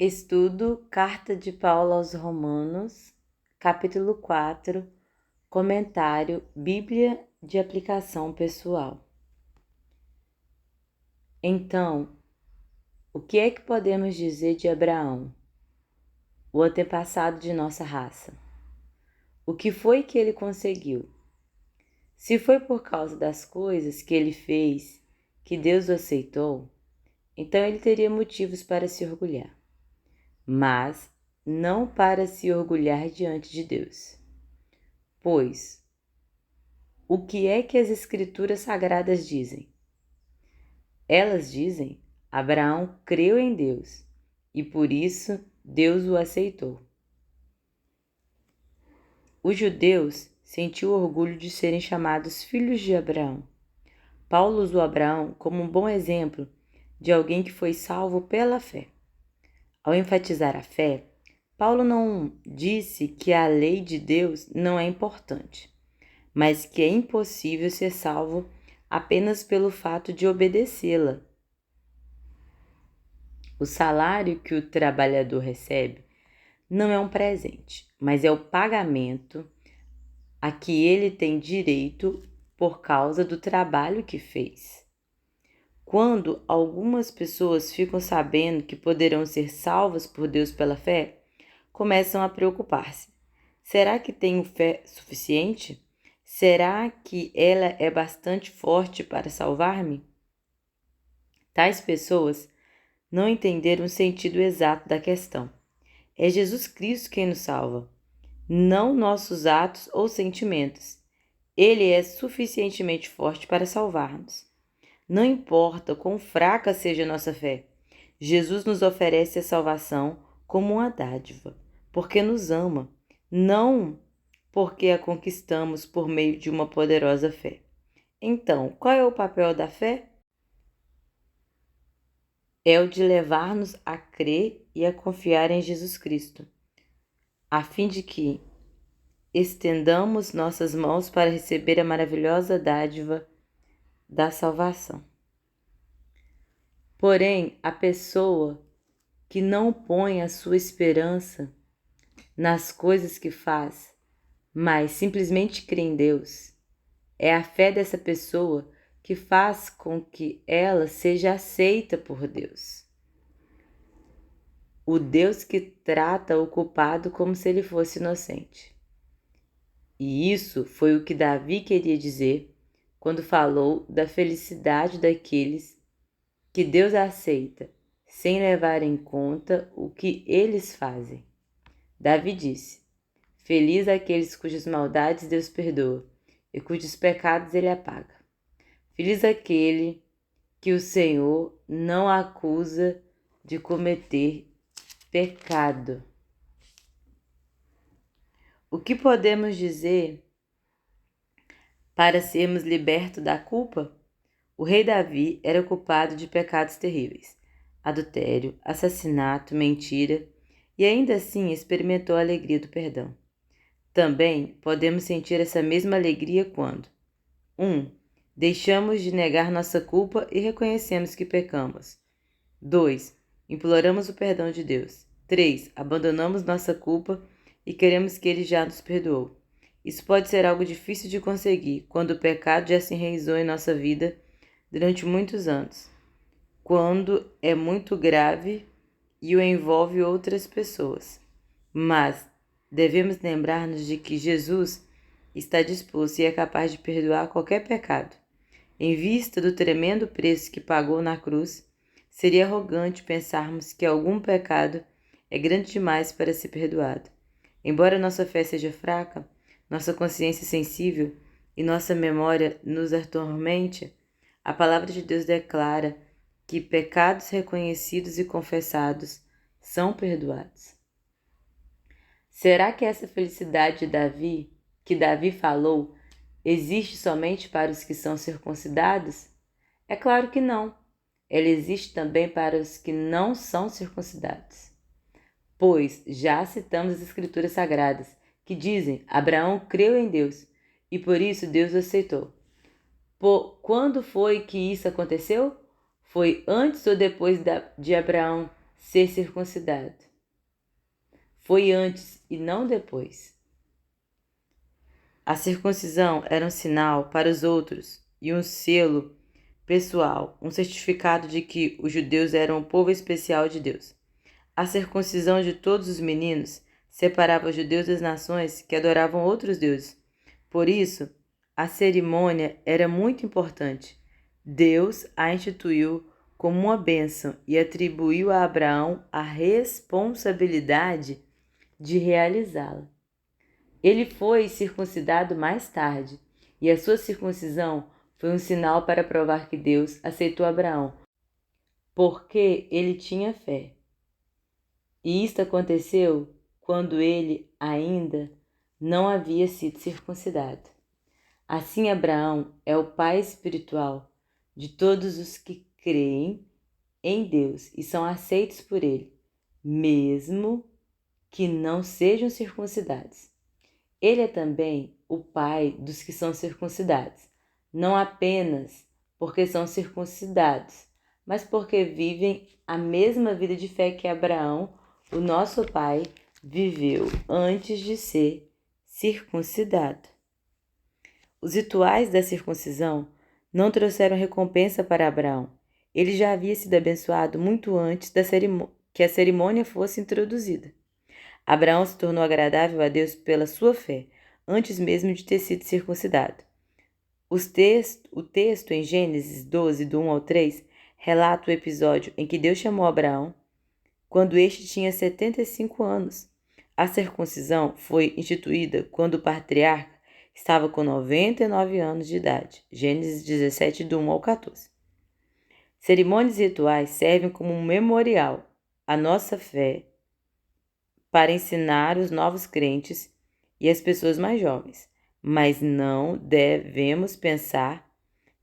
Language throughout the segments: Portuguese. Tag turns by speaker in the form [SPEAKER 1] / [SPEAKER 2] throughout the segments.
[SPEAKER 1] Estudo Carta de Paulo aos Romanos, capítulo 4, comentário Bíblia de aplicação pessoal. Então, o que é que podemos dizer de Abraão, o antepassado de nossa raça? O que foi que ele conseguiu? Se foi por causa das coisas que ele fez que Deus o aceitou, então ele teria motivos para se orgulhar. Mas não para se orgulhar diante de Deus. Pois, o que é que as Escrituras Sagradas dizem? Elas dizem: Abraão creu em Deus e por isso Deus o aceitou. Os judeus sentiam orgulho de serem chamados filhos de Abraão. Paulo usou Abraão como um bom exemplo de alguém que foi salvo pela fé. Ao enfatizar a fé, Paulo não disse que a lei de Deus não é importante, mas que é impossível ser salvo apenas pelo fato de obedecê-la. O salário que o trabalhador recebe não é um presente, mas é o pagamento a que ele tem direito por causa do trabalho que fez. Quando algumas pessoas ficam sabendo que poderão ser salvas por Deus pela fé, começam a preocupar-se. Será que tenho fé suficiente? Será que ela é bastante forte para salvar-me? Tais pessoas não entenderam o sentido exato da questão. É Jesus Cristo quem nos salva, não nossos atos ou sentimentos. Ele é suficientemente forte para salvar-nos. Não importa quão fraca seja nossa fé, Jesus nos oferece a salvação como uma dádiva, porque nos ama, não porque a conquistamos por meio de uma poderosa fé. Então, qual é o papel da fé? É o de levar-nos a crer e a confiar em Jesus Cristo, a fim de que estendamos nossas mãos para receber a maravilhosa dádiva da salvação. Porém, a pessoa que não põe a sua esperança nas coisas que faz, mas simplesmente crê em Deus, é a fé dessa pessoa que faz com que ela seja aceita por Deus. O Deus que trata o culpado como se ele fosse inocente. E isso foi o que Davi queria dizer quando falou da felicidade daqueles que Deus aceita, sem levar em conta o que eles fazem. Davi disse: Feliz aqueles cujas maldades Deus perdoa e cujos pecados ele apaga. Feliz aquele que o Senhor não acusa de cometer pecado. O que podemos dizer para sermos libertos da culpa? O rei Davi era culpado de pecados terríveis: adultério, assassinato, mentira, e ainda assim experimentou a alegria do perdão. Também podemos sentir essa mesma alegria quando 1. Deixamos de negar nossa culpa e reconhecemos que pecamos. 2. Imploramos o perdão de Deus. 3. Abandonamos nossa culpa e queremos que Ele já nos perdoou. Isso pode ser algo difícil de conseguir quando o pecado já se enraizou em nossa vida durante muitos anos, quando é muito grave e o envolve outras pessoas. Mas devemos lembrar-nos de que Jesus está disposto e é capaz de perdoar qualquer pecado. Em vista do tremendo preço que pagou na cruz, seria arrogante pensarmos que algum pecado é grande demais para ser perdoado. Embora nossa fé seja fraca, nossa consciência sensível e nossa memória nos atormente, a palavra de Deus declara que pecados reconhecidos e confessados são perdoados. Será que essa felicidade que Davi falou, existe somente para os que são circuncidados? É claro que não. Ela existe também para os que não são circuncidados. Pois já citamos as Escrituras Sagradas, que dizem: Abraão creu em Deus, e por isso Deus o aceitou. Quando foi que isso aconteceu? Foi antes ou depois de Abraão ser circuncidado. Foi antes e não depois. A circuncisão era um sinal para os outros e um selo pessoal, um certificado de que os judeus eram o povo especial de Deus. A circuncisão de todos os meninos separava os judeus das nações que adoravam outros deuses. Por isso, a cerimônia era muito importante. Deus a instituiu como uma bênção e atribuiu a Abraão a responsabilidade de realizá-la. Ele foi circuncidado mais tarde, e a sua circuncisão foi um sinal para provar que Deus aceitou Abraão, porque ele tinha fé. E isto aconteceu quando ele ainda não havia sido circuncidado. Assim, Abraão é o pai espiritual de todos os que creem em Deus e são aceitos por ele, mesmo que não sejam circuncidados. Ele é também o pai dos que são circuncidados, não apenas porque são circuncidados, mas porque vivem a mesma vida de fé que Abraão, o nosso pai, viveu antes de ser circuncidado. Os rituais da circuncisão não trouxeram recompensa para Abraão. Ele já havia sido abençoado muito antes que a cerimônia fosse introduzida. Abraão se tornou agradável a Deus pela sua fé, antes mesmo de ter sido circuncidado. O texto em Gênesis 12, do 1 ao 3, relata o episódio em que Deus chamou Abraão quando este tinha 75 anos. A circuncisão foi instituída quando o patriarca estava com 99 anos de idade. Gênesis 17, do 1 ao 14. Cerimônias e rituais servem como um memorial à nossa fé para ensinar os novos crentes e as pessoas mais jovens, mas não devemos pensar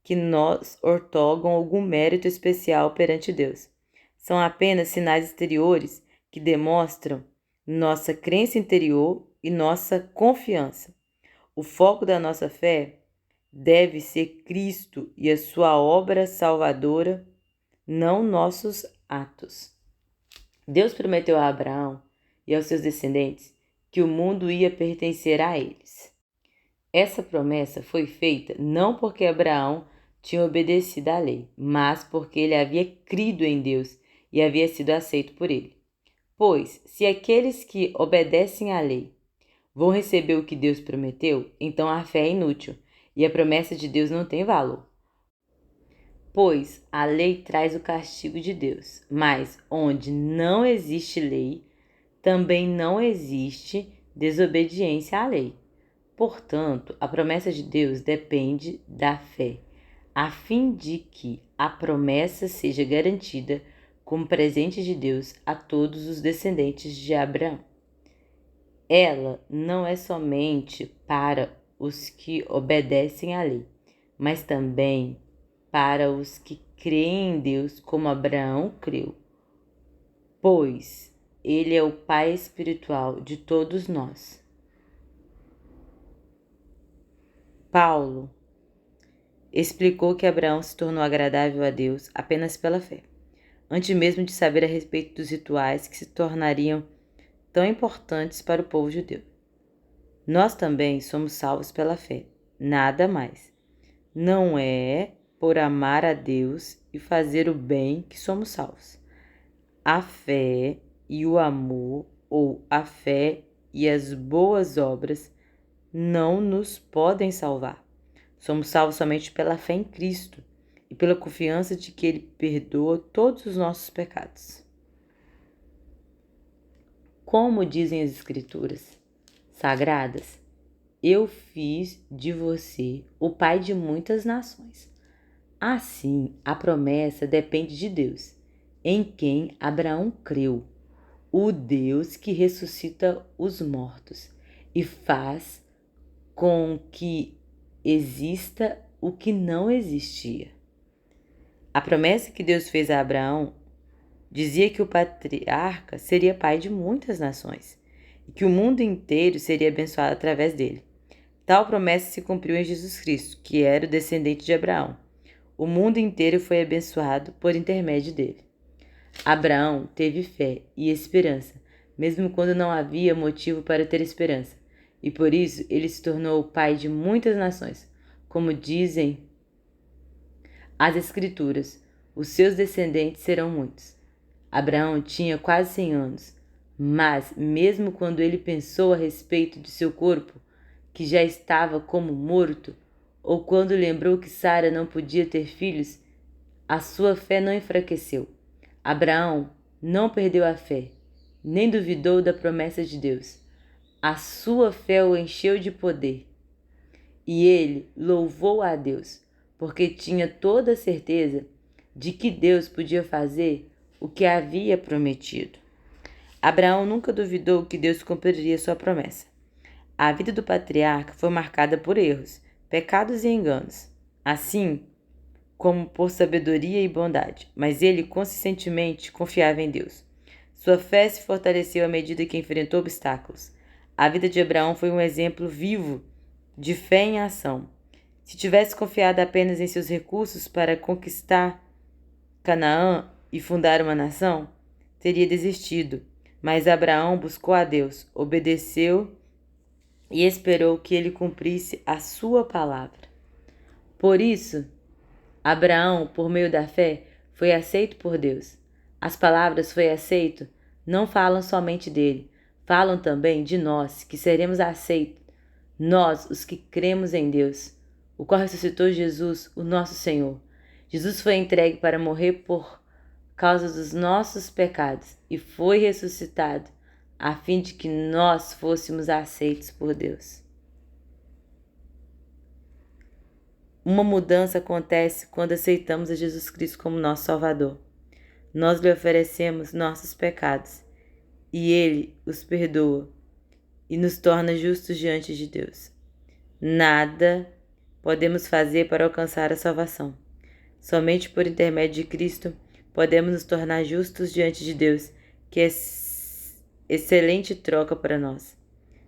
[SPEAKER 1] que nos outorgam algum mérito especial perante Deus. São apenas sinais exteriores que demonstram nossa crença interior e nossa confiança. O foco da nossa fé deve ser Cristo e a sua obra salvadora, não nossos atos. Deus prometeu a Abraão e aos seus descendentes que o mundo ia pertencer a eles. Essa promessa foi feita não porque Abraão tinha obedecido à lei, mas porque ele havia crido em Deus e havia sido aceito por ele. Pois, se aqueles que obedecem à lei vão receber o que Deus prometeu, então a fé é inútil e a promessa de Deus não tem valor. Pois a lei traz o castigo de Deus, mas onde não existe lei, também não existe desobediência à lei. Portanto, a promessa de Deus depende da fé, a fim de que a promessa seja garantida como presente de Deus a todos os descendentes de Abraão. Ela não é somente para os que obedecem à lei, mas também para os que creem em Deus como Abraão creu, pois ele é o pai espiritual de todos nós. Paulo explicou que Abraão se tornou agradável a Deus apenas pela fé, antes mesmo de saber a respeito dos rituais que se tornariam tão importantes para o povo judeu. Nós também somos salvos pela fé, nada mais. Não é por amar a Deus e fazer o bem que somos salvos. A fé e o amor, ou a fé e as boas obras, não nos podem salvar. Somos salvos somente pela fé em Cristo e pela confiança de que Ele perdoa todos os nossos pecados. Como dizem as Escrituras sagradas, eu fiz de você o pai de muitas nações. Assim, a promessa depende de Deus, em quem Abraão creu, o Deus que ressuscita os mortos e faz com que exista o que não existia. A promessa que Deus fez a Abraão dizia que o patriarca seria pai de muitas nações e que o mundo inteiro seria abençoado através dele. Tal promessa se cumpriu em Jesus Cristo, que era o descendente de Abraão. O mundo inteiro foi abençoado por intermédio dele. Abraão teve fé e esperança, mesmo quando não havia motivo para ter esperança, e por isso ele se tornou o pai de muitas nações, como dizem as Escrituras: os seus descendentes serão muitos. Abraão tinha quase 100 anos, mas, mesmo quando ele pensou a respeito de seu corpo, que já estava como morto, ou quando lembrou que Sara não podia ter filhos, a sua fé não enfraqueceu. Abraão não perdeu a fé, nem duvidou da promessa de Deus. A sua fé o encheu de poder. E ele louvou a Deus, porque tinha toda a certeza de que Deus podia fazer o que havia prometido. Abraão nunca duvidou que Deus cumpriria sua promessa. A vida do patriarca foi marcada por erros, pecados e enganos, assim como por sabedoria e bondade, mas ele consistentemente confiava em Deus. Sua fé se fortaleceu à medida que enfrentou obstáculos. A vida de Abraão foi um exemplo vivo de fé em ação. Se tivesse confiado apenas em seus recursos para conquistar Canaã e fundar uma nação, teria desistido. Mas Abraão buscou a Deus, obedeceu e esperou que ele cumprisse a sua palavra. Por isso, Abraão, por meio da fé, foi aceito por Deus. As palavras "foi aceito" não falam somente dele, falam também de nós, que seremos aceitos, nós, os que cremos em Deus, o qual ressuscitou Jesus, o nosso Senhor. Jesus foi entregue para morrer por causa dos nossos pecados e foi ressuscitado a fim de que nós fôssemos aceitos por Deus. Uma mudança acontece quando aceitamos a Jesus Cristo como nosso Salvador. Nós lhe oferecemos nossos pecados e Ele os perdoa e nos torna justos diante de Deus. Nada podemos fazer para alcançar a salvação. Somente por intermédio de Cristo podemos nos tornar justos diante de Deus, que é excelente troca para nós.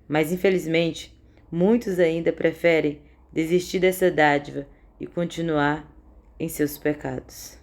[SPEAKER 1] Mas, infelizmente, muitos ainda preferem desistir dessa dádiva e continuar em seus pecados.